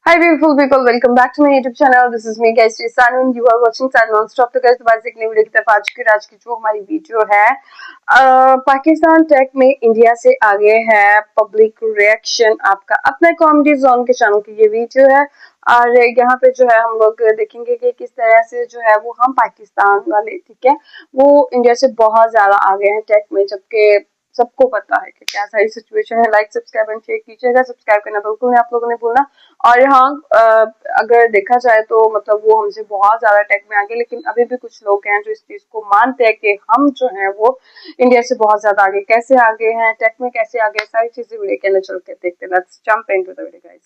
Hi beautiful people, welcome back to my YouTube channel. This is me guys Sanu and you are watching Sun Non-Stop. तो guys दोबारा से एक नई video की तरफ आज की जो हमारी वीडियो है पाकिस्तान टेक में इंडिया से आगे है, पब्लिक रिएक्शन आपका अपना कॉमेडी जोन के चैनल की ये वीडियो है। और यहाँ पे जो है हम लोग देखेंगे कि किस तरह से जो है वो हम पाकिस्तान वाले ठीक है वो इंडिया से बहुत ज्यादा आगे हैं टेक में, जबकि सबको पता है कि क्या सारी सिचुएशन है। लाइक सब्सक्राइब एंड शेयर कीजिएगा, सब्सक्राइब करना बिल्कुल नहीं आप लोगों ने भूलना। और यहाँ अगर देखा जाए तो मतलब वो हमसे बहुत ज्यादा टेक में आगे, लेकिन अभी भी कुछ लोग हैं जो इस चीज को मानते हैं कि हम जो है वो इंडिया से बहुत ज्यादा आगे। कैसे आगे हैं टेक में, कैसे आगे, सारी चीजें वीडियो के अंदर चल के देखते हैं। Let's jump into the video guys.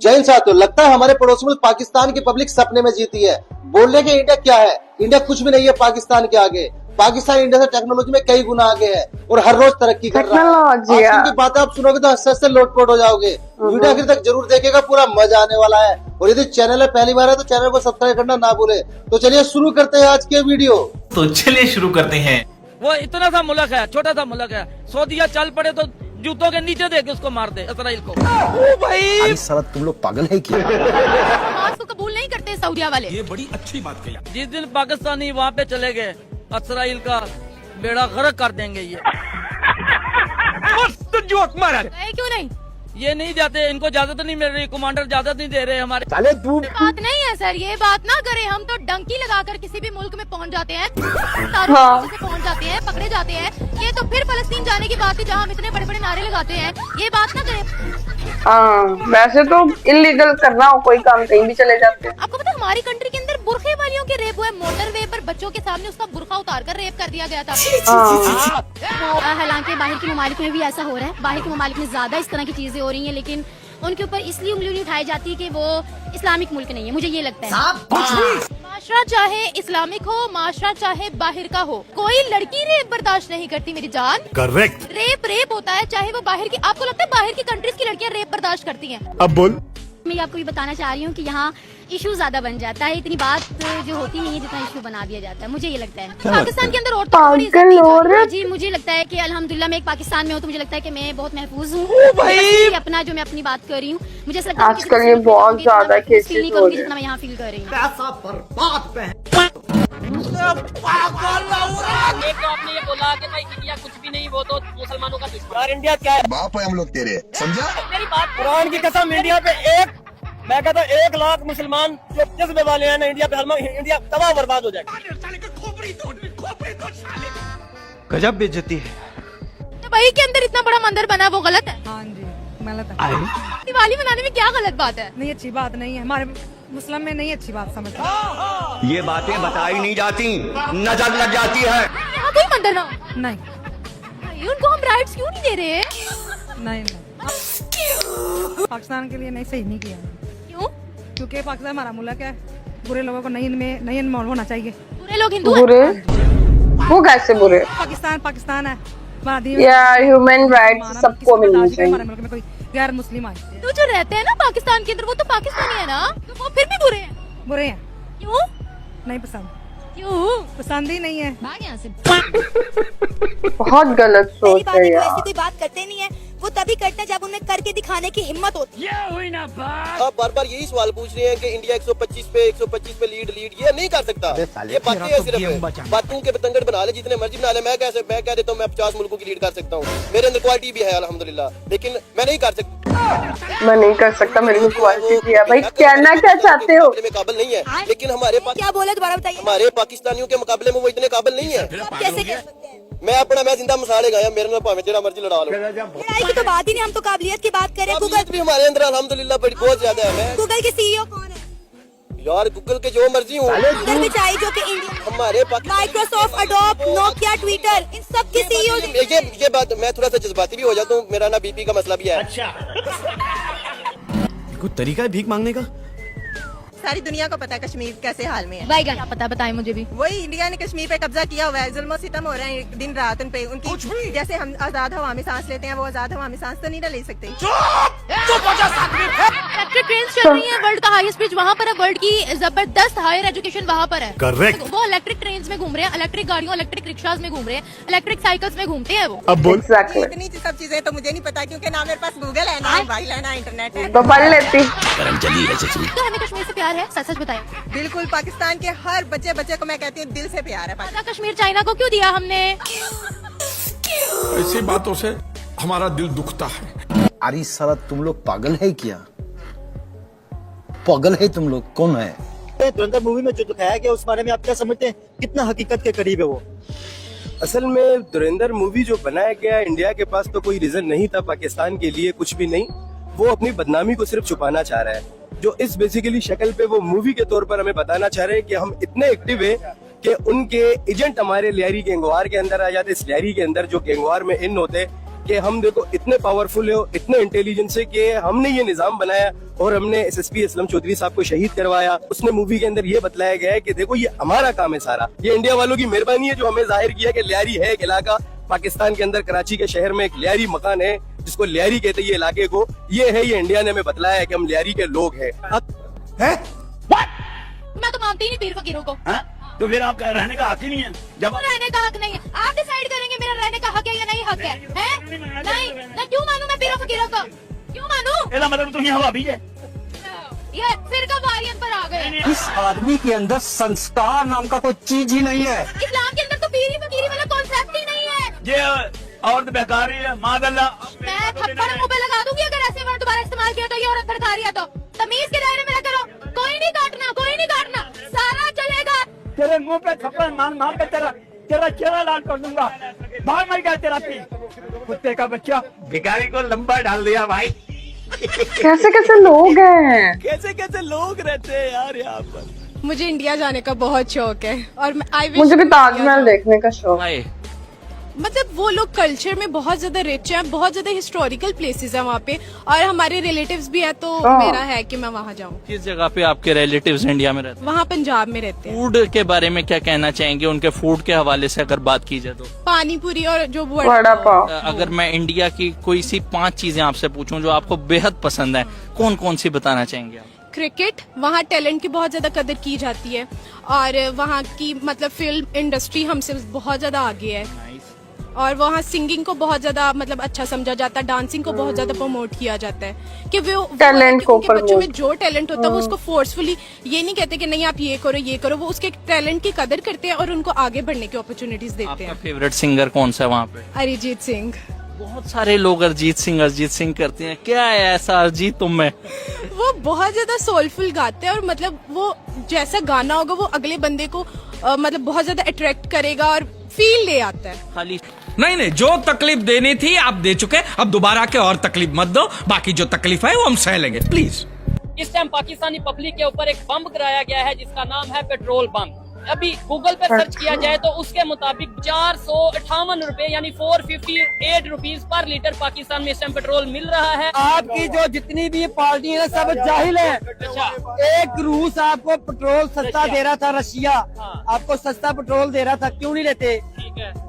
Jain साथियों, लगता है हमारे पड़ोसी मुल्क पाकिस्तान की पब्लिक सपने में जीती है। बोलने के इंडिया क्या है, इंडिया कुछ भी नहीं है पाकिस्तान के आगे। पाकिस्तान इंडिया से टेक्नोलॉजी में कई गुना आगे है और हर रोज तरक्की कर रहा है। आजकल की बातें आप सुनोगे तो हंसते हंसते लोटपोट हो जाओगे। वीडियो आखिर तक जरूर देखेगा, पूरा मजा आने वाला है। और यदि चैनल है पहली बार है तो चैनल को सब्सक्राइब करना ना भूले। तो चलिए शुरू करते हैं आज के वीडियो। तो चलिए शुरू करते हैं। वो इतना सा मुल्क है, छोटा सा मुल्क है, सऊदीया चल पड़े तो जूतों के नीचे देके उसको मार दे इसराइल को। ओ भाई साला तुम लोग पागल है क्या? आज को कबूल नहीं करते सऊदीया वाले। ये बड़ी अच्छी बात कही। जिस दिन पाकिस्तानी वहाँ पे चले गए इसराइल का बेड़ा गर्क कर देंगे। ये मस्त जोक मारा। क्यों नहीं? ये नहीं जाते, इनको इजाजत नहीं मिल रही, कमांडर इजाजत नहीं दे रहे हमारे। साले तू बात नहीं है सर, ये बात ना करें। हम तो डंकी लगाकर किसी भी मुल्क में पहुंच जाते हैं, पहुंच जाते हैं, पकड़े जाते हैं। ये तो फिर फलस्तीन जाने की बात है जहाँ हम इतने बड़े बड़े नारे लगाते हैं। ये बात ना करें। वैसे तो इलीगल करना हो कोई काम कहीं भी चले जाते हैं। आपको पता है हमारी कंट्री के अंदर बुरखे वालियों के रेप हुए, मोटरवे पर बच्चों के सामने उसका बुरखा उतार कर रेप कर दिया गया था। हालांकि बाहर के ममालिक में भी ऐसा हो रहा है, बाहर के ममालिक में ज्यादा इस तरह की चीजें हो रही हैं, लेकिन उनके ऊपर इसलिए उंगली नहीं उठाई जाती कि वो इस्लामिक मुल्क नहीं है। मुझे ये लगता है माशरा चाहे इस्लामिक हो, माशरा चाहे बाहर का हो, कोई लड़की रेप बर्दाश्त नहीं करती मेरी जान। करेक्ट। रेप होता है, चाहे वो बाहर की। आपको लगता है बाहर की कंट्रीज की लड़कियां रेप बर्दाश्त करती हैं? अब बोल। मैं आपको ये बताना चाह रही हूँ कि यहाँ इशू ज्यादा बन जाता है, इतनी बात जो होती नहीं है जितना इशू बना दिया जाता है। मुझे ये लगता है पाकिस्तान के अंदर औरतों जी, मुझे लगता है कि अल्हम्दुलिल्लाह मैं एक पाकिस्तान में हूँ तो मुझे लगता है कि मैं बहुत महफूज हूँ। अपना जो मैं अपनी बात कर रही हूँ, मुझे ऐसा लगता है आजकल ये बहुत ज्यादा केसेस हो रहे हैं जितना मैं यहाँ फील कर रही हूँ। एक तो आपने ये बोला कि भाई इंडिया कुछ भी नहीं, वो तो मुसलमानों का दुश्मन। यार इंडिया क्या है? बाप है हम लोग तेरे, समझा? मेरी बात कुरान की कसम, इंडिया पे मैं कहता हूँ 1 लाख मुसलमान जो जज्बे वाले हैं ना, इंडिया पे इंडिया तबाह बर्बाद हो जाएगा। गजब बेइज्जती है। दुबई के अंदर इतना बड़ा मंदिर बना, वो गलत है? हाँ जी, गलत है। दिवाली मनाने में क्या गलत बात है? नहीं, अच्छी बात नहीं है। हमारे मुस्लिम में नहीं अच्छी बात समझते। ये बातें बताई नहीं जाती, नजर लग जाती है। यहाँ कोई मंदिर ना हो। नहीं भाई, उनको हम राइट्स क्यों नहीं दे रहे? नहीं पाकिस्तान के लिए नहीं, सही नहीं किया। क्यों? क्योंकि पाकिस्तान हमारा मुल्क है, बुरे लोगों को नहीं इन्वॉल्व होना चाहिए। बुरे लोग हिंदू हैं? बुरे वो कैसे बुरे? पाकिस्तान है हमारा दीन। यार ह्यूमन राइट्स सबको मिलनी चाहिए। हमारे मुल्क में कोई गैर मुस्लिम आए तो जो रहते हैं ना पाकिस्तान के अंदर, वो तो पाकिस्तानी है ना, तो वो फिर भी बुरे हैं। बुरे हैं। क्यों? नहीं पसंद, क्यों? पसंद ही नहीं है। भाग यहाँ से। बहुत गलत सोच है यार। ऐसी कोई बात करते नहीं है, वो तभी करते हैं जब उन्हें करके दिखाने की हिम्मत होती है। ये हुई ना बात। आप बार बार यही सवाल पूछ रहे हैं कि इंडिया 125 पे लीड ये नहीं कर सकता। ये बातें हैं, सिर्फ बातों के बतंगड़ बना ले, जितने मर्जी बना ले। मैं कह देता हूँ मैं 50 मुल्कों की लीड कर सकता हूँ, मेरे अंदर क्वालिटी भी है अल्हम्दुलिल्लाह, लेकिन मैं नहीं कर सकता। मैं नहीं कर सकता, मेरे को क्वालिटी दिया। भाई कहना क्या चाहते हो? में काबिल नहीं है, लेकिन हमारे क्या बोले दोबारा बताइए। हमारे पाकिस्तानियों के मुकाबले में वो इतने काबिल नहीं है। आप कैसे कह सकते हैं? मैं जिंदा मसाले गाया, मेरे में भावे जेड़ा मर्जी लड़ा लो। लड़ाई की तो बात ही नहीं, हम तो काबिलियत की बात करें। गूगल भी हमारे अंदर अल्हम्दुलिल्लाह बड़ी बहुत ज्यादा है। गूगल के सीईओ कौन है? यार गूगल के जो मर्जी हूँ, अंदर में चाहिए जो कि इंडिया, हमारे माइक्रोसॉफ्ट, अडोब, नोकिया, ट्विटर, इन सब के सीईओ। ये बात मैं थोड़ा सा जज्बाती भी हो जाता हूँ, मेरा ना बीपी का मसला भी है। कोई तरीका है भीख मांगने का? सारी दुनिया को पता है कश्मीर कैसे हाल में है। भाई क्या पता, बताएं मुझे भी। वही इंडिया ने कश्मीर पे कब्जा किया हुआ है, जुल्म और सितम हो रहे हैं दिन रात उन पे। उनकी जैसे हम आजाद हवा में सांस लेते हैं, वो आजाद हवा में सांस तो नहीं ले सकते। सेक्टर ट्रेन चल रही है, वर्ल्ड का हाईएस्ट ब्रिज वहाँ पर है, वर्ल्ड की जबरदस्त हायर एजुकेशन वहाँ पर है। करेक्ट। वो इलेक्ट्रिक ट्रेन में घूम रहे हैं, इलेक्ट्रिक गाड़ियों, इलेक्ट्रिक रिक्शाज में घूम रहे हैं, इलेक्ट्रिक साइकिल्स में घूमते हैं वो। अब बोल। एग्जैक्टली। इतनी सब चीजें तो मुझे नहीं पता, क्योंकि ना मेरे पास गूगल है, ना मोबाइल है, ना इंटरनेट है। तो पढ़ लेती। तो हमें कश्मीर से प्यार है, सच सच बताएं। बिल्कुल, पाकिस्तान के हर बच्चे को मैं कहती हूँ दिल से प्यार है। आधा कश्मीर चाइना को क्यों दिया हमने? ऐसी बातों से हमारा दिल दुखता है। अरे साला तुम लोग पागल है क्या? पागल है तुम लोग? कौन है? धुरंधर मूवी में जो दिखाया गया उस बारे में आप क्या समझते हैं, कितना हकीकत के करीब है वो? असल में धुरंधर मूवी जो बनाया गया, इंडिया के पास तो कोई रीजन नहीं था पाकिस्तान के लिए, कुछ भी नहीं। वो अपनी बदनामी को सिर्फ छुपाना चाह रहा है। जो इस बेसिकली शक्ल पे वो मूवी के तौर पर हमें बताना चाह रहे हैं कि हम इतने एक्टिव है कि उनके एजेंट हमारे लियारी गैंगवार के अंदर आ जाते। इस लियारी के अंदर जो गैंगवार में इन होते कि हम देखो इतने पावरफुल है, इतने इंटेलिजेंस है कि हमने ये निजाम बनाया और हमने एसएसपी असलम चौधरी साहब को शहीद करवाया। उसने मूवी के अंदर ये बतलाया गया है कि देखो ये हमारा काम है सारा, ये इंडिया वालों की मेहरबानी है जो हमें जाहिर किया कि लियारी है एक इलाका पाकिस्तान के अंदर, कराची के शहर में एक लियारी मकान है जिसको लियारी कहते हैं ये इलाके को। ये है, ये इंडिया ने हमें बतलाया है कि हम लियारी के लोग हैं। मैं तो मानती ही नहीं पीर फकीरों को। तो फिर आपका रहने का हक ही नहीं है। जब रहने का हक नहीं है, आप डिसाइड करेंगे मेरा रहने का हक है या नहीं हक है? नहीं, मैं क्यों मानूं मैं पीरों फकीरों को? क्यों मानूं? इसका मतलब तुम यहाँ भाभी है। ये फिर का वारियत पर आ गए। इस आदमी के अंदर संस्कार नाम का कोई चीज ही नहीं है। इस्लाम के अंदर तो पीरी फकीरी वाला कॉन्सेप्ट ही नहीं है। ये औरत बेकारी है, मादल्ला। मैं थप्पड़ मुंह पे लगा दूंगी अगर ऐसे वर्ड दोबारा इस्तेमाल किया तो, ये औरत भड़का रही है तो। तमीज के दायरे में करो, कोई नहीं काटना, कोई नहीं काटना, सारा चलेगा। तेरे मुंह पे थप्पड़ मार के तेरा चेहरा लाल कर दूंगा। भाग मर गया तेरा पी, कुत्ते का बच्चा। भिखारी को लंबा डाल दिया भाई। कैसे कैसे लोग हैं, कैसे कैसे लोग रहते हैं यार यहाँ पर। मुझे इंडिया जाने का बहुत शौक है और मुझे भी ताजमहल देखने का शौक है। मतलब वो लोग कल्चर में बहुत ज्यादा रिच है, बहुत ज्यादा हिस्टोरिकल प्लेसेस है वहाँ पे, और हमारे रिलेटिव्स भी है, तो मेरा है कि मैं वहाँ जाऊँ। किस जगह पे आपके रिलेटिव्स इंडिया में रहते हैं? वहाँ पंजाब में रहते हैं। फूड के बारे में क्या कहना चाहेंगे? उनके फूड के हवाले से अगर बात की जाए तो पानी पूरी और जो वड़ा पाव। अगर मैं इंडिया की कोई सी 5 चीजें आपसे पूछूं जो आपको बेहद पसंद है, कौन कौन सी बताना चाहेंगे आप? क्रिकेट, वहाँ टैलेंट की बहुत ज्यादा कदर की जाती है, और वहाँ की मतलब फिल्म इंडस्ट्री हमसे बहुत ज्यादा आगे है, और वहाँ सिंगिंग को बहुत ज्यादा मतलब अच्छा समझा जाता है, डांसिंग को बहुत ज्यादा प्रमोट किया जाता है कि वो टैलेंट को बच्चों में जो टैलेंट होता है वो उसको फोर्सफुली ये नहीं कहते कि नहीं आप ये करो, वो उसके टैलेंट की कदर करते हैं और उनको आगे बढ़ने की अपॉर्चुनिटीज देते हैं। फेवरेट सिंगर कौन सा है वहाँ पे? अरिजीत सिंह। बहुत सारे लोग अरिजीत सिंह करते हैं, क्या है ऐसा अरिजीत तुम में? वो बहुत ज्यादा सोलफुल गाते हैं और मतलब वो जैसा गाना होगा वो अगले बंदे को मतलब बहुत ज्यादा अट्रैक्ट करेगा और फील ले आता है। खाली नहीं, जो तकलीफ देनी थी आप दे चुके, अब दोबारा के और तकलीफ मत दो, बाकी जो तकलीफ है वो हम सह लेंगे, प्लीज। इस टाइम पाकिस्तानी पब्लिक के ऊपर एक बम गिराया गया है जिसका नाम है पेट्रोल बम। अभी गूगल पर सर्च किया जाए तो उसके मुताबिक 458 रुपए यानी 458 रुपीज पर लीटर पाकिस्तान में इस टाइम पेट्रोल मिल रहा है। आपकी जो जितनी भी पार्टी है सब जाहिल है। एक रूस आपको पेट्रोल सस्ता दे रहा था, रशिया आपको सस्ता पेट्रोल दे रहा था, क्यों नहीं लेते?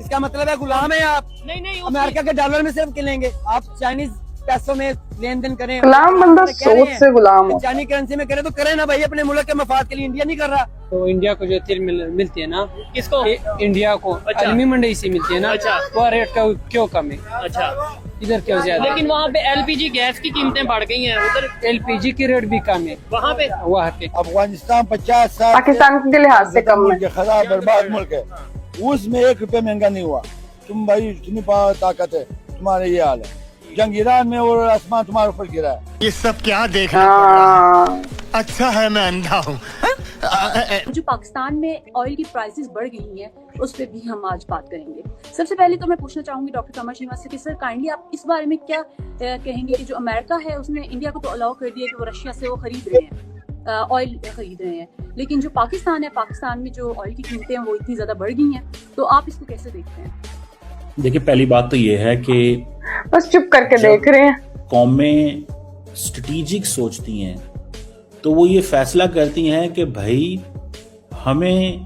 इसका मतलब है गुलाम है आप। नहीं, अमेरिका के डॉलर में सिर्फ किनेंगे, आप चाइनीज पैसों में लेन देन करें। गुलाम बंदा सोच से गुलाम हो। चाइनीज करेंसी में करे तो करे ना भाई, अपने मुल्क के मफाद के लिए। इंडिया नहीं कर रहा। तो इंडिया को जो तेल मिलती है ना, किसको? इंडिया को आलमी मंडी से मिलती है ना, वो रेट का क्यों कम है? अच्छा, इधर क्यों ज्यादा? लेकिन वहाँ पे एलपीजी गैस की कीमतें बढ़ गई हैं, उधर एलपीजी की रेट भी कम है वहाँ पे। अफगानिस्तान 50 साल पाकिस्तान के लिहाज से कम है। खराब बर्बाद मुल्क है, उसमें 1 रुपया महंगा नहीं हुआ। तुम भाई इतनी ताकत है, तुम्हारे ये हाल है। जंग ईरान में और आसमान तुम्हारे ऊपर गिरा है। ये सब क्या देखना पड़ रहा है? अच्छा है मैं अंधा हूँ। जो पाकिस्तान में ऑयल की प्राइसेस बढ़ गई हैं उस पर भी हम आज बात करेंगे। सबसे पहले तो मैं पूछना चाहूंगी डॉक्टर कमर श्रीवास्तव से कि सर काइंडली आप इस बारे में क्या कहेंगे कि जो अमेरिका है उसने इंडिया को तो अलाउ कर दिया कि वो रशिया से वो खरीद रहे हैं, ऑयल खरीद रहे हैं, लेकिन जो पाकिस्तान है, पाकिस्तान में जो ऑयल की कीमतें हैं वो इतनी ज्यादा बढ़ गई हैं, तो आप इसको कैसे देखते हैं? देखिए, पहली बात तो ये है कि बस चुप करके देख रहे हैं। कौमें स्ट्रेटेजिक सोचती हैं तो वो ये फैसला करती हैं कि भाई हमें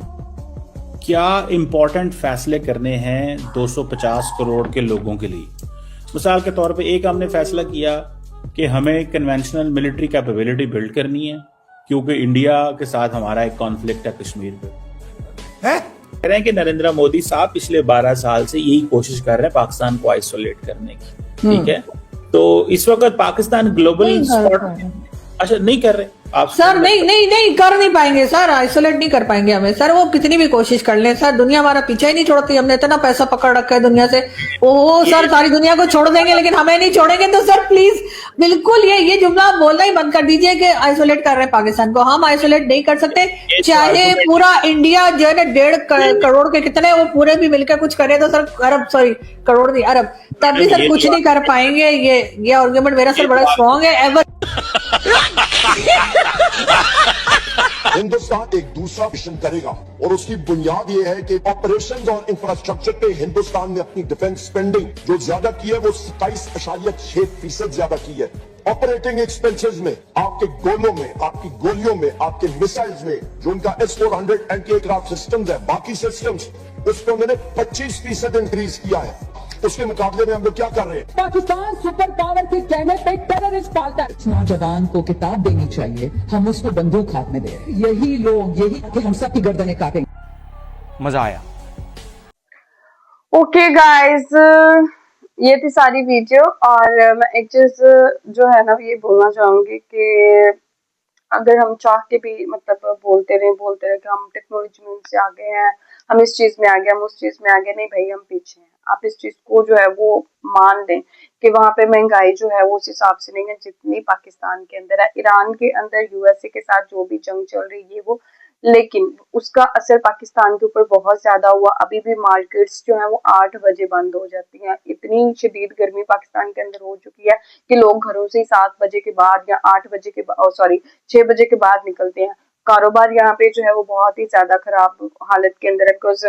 क्या इम्पोर्टेंट फैसले करने हैं 250 करोड़ के लोगों के लिए। मिसाल के तौर पे एक हमने फैसला किया कि हमें कन्वेंशनल मिलिट्री कैपेबिलिटी बिल्ड करनी है, क्योंकि इंडिया के साथ हमारा एक कॉन्फ्लिक्ट है कश्मीर पे। कह रहे हैं कि नरेंद्र मोदी साहब पिछले 12 साल से यही कोशिश कर रहे हैं पाकिस्तान को आइसोलेट करने की, ठीक है। तो इस वक्त पाकिस्तान ग्लोबल स्पॉट, अच्छा नहीं कर रहे आप सर? नहीं कर नहीं पाएंगे सर, आइसोलेट नहीं कर पाएंगे हमें सर, वो कितनी भी कोशिश कर लें सर, दुनिया हमारा पीछा ही नहीं छोड़ती। हमने इतना पैसा पकड़ रखा है दुनिया से, वो सर सारी दुनिया को छोड़ देंगे लेकिन हमें नहीं छोड़ेंगे। तो सर प्लीज बिल्कुल ये जुमला बोलना ही बंद कर दीजिए कि आइसोलेट कर रहे हैं पाकिस्तान को। हम आइसोलेट नहीं कर सकते, चाहे पूरा इंडिया जो है ना 1.5 करोड़ के कितने वो पूरे भी मिलकर कुछ करे तो सर करोड़ नहीं अरब, तब भी सर कुछ नहीं कर पाएंगे। ये आर्गुमेंट मेरा सर बड़ा स्ट्रॉन्ग है। एवर हिंदुस्तान एक दूसरा मिशन करेगा और उसकी बुनियाद ये है कि ऑपरेशंस और इंफ्रास्ट्रक्चर पे हिंदुस्तान ने अपनी डिफेंस स्पेंडिंग जो ज्यादा की है वो 27.6% ज्यादा की है। ऑपरेटिंग एक्सपेंसेस में, आपके गोलों में, आपकी गोलियों में, आपके मिसाइल्स में, जो उनका S-400 एंटी एयरक्राफ्ट सिस्टम्स है, बाकी सिस्टम्स, उस पर उन्होंने 25% इंक्रीज किया है। उसके मुकाबले में हम लोग क्या कर रहे हैं? पाकिस्तान सुपर पावर के कहने पे टेररिस्ट पालता है। नौजवान को किताब देनी चाहिए, हम उसको बंदूक हाथ में दे रहे हैं। यही लोग यही कि हम सबकी गर्दनें काटेंगे। मजा आया। ओके गाइस, ये थी सारी वीडियो। और मैं एक चीज जो है ना ये बोलना चाहूंगी कि अगर हम चाह के भी मतलब बोलते रहे कि हम टेक्नोलॉजी में उनसे आगे हैं, हम इस चीज में आगे, हम उस चीज में आगे, नहीं भाई हम पीछे हैं। आप इस चीज को जो है वो मान लें कि वहां पे महंगाई जो है वो उस हिसाब से नहीं है जितनी पाकिस्तान के अंदर है। ईरान के अंदर यूएसए के साथ जो भी जंग चल रही है वो, लेकिन उसका असर पाकिस्तान के ऊपर बहुत ज्यादा हुआ। अभी भी मार्केट्स जो है वो 8 बजे बंद हो जाती हैं। इतनी शदीद गर्मी पाकिस्तान के अंदर हो चुकी है कि लोग घरों से 7 बजे के बाद या 8 बजे के बाद 6 बजे के बाद निकलते हैं। कारोबार यहाँ पे जो है वो बहुत ही ज्यादा खराब हालत के अंदर है, बिकॉज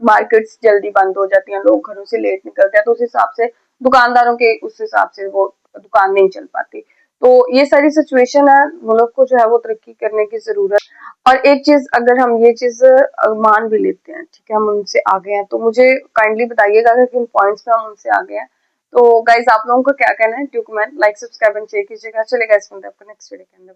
मार्केट्स जल्दी बंद हो जाती हैं, लोग घरों से लेट निकलते हैं, तो उस हिसाब से दुकानदारों के उस हिसाब से वो दुकान नहीं चल पाती। तो ये सारी सिचुएशन है, मुल्क को जो है वो तरक्की करने की जरूरत। और एक चीज, अगर हम ये चीज मान भी लेते हैं, ठीक है, हम उनसे आगे हैं, तो मुझे काइंडली बताइएगा कि किन पॉइंट्स में हम उनसे आगे हैं। तो गाइज आप लोगों को क्या कहना है? Do comment, like, subscribe and share कीजिएगा। चलेगा इस नेक्स्ट वीडियो के अंदर।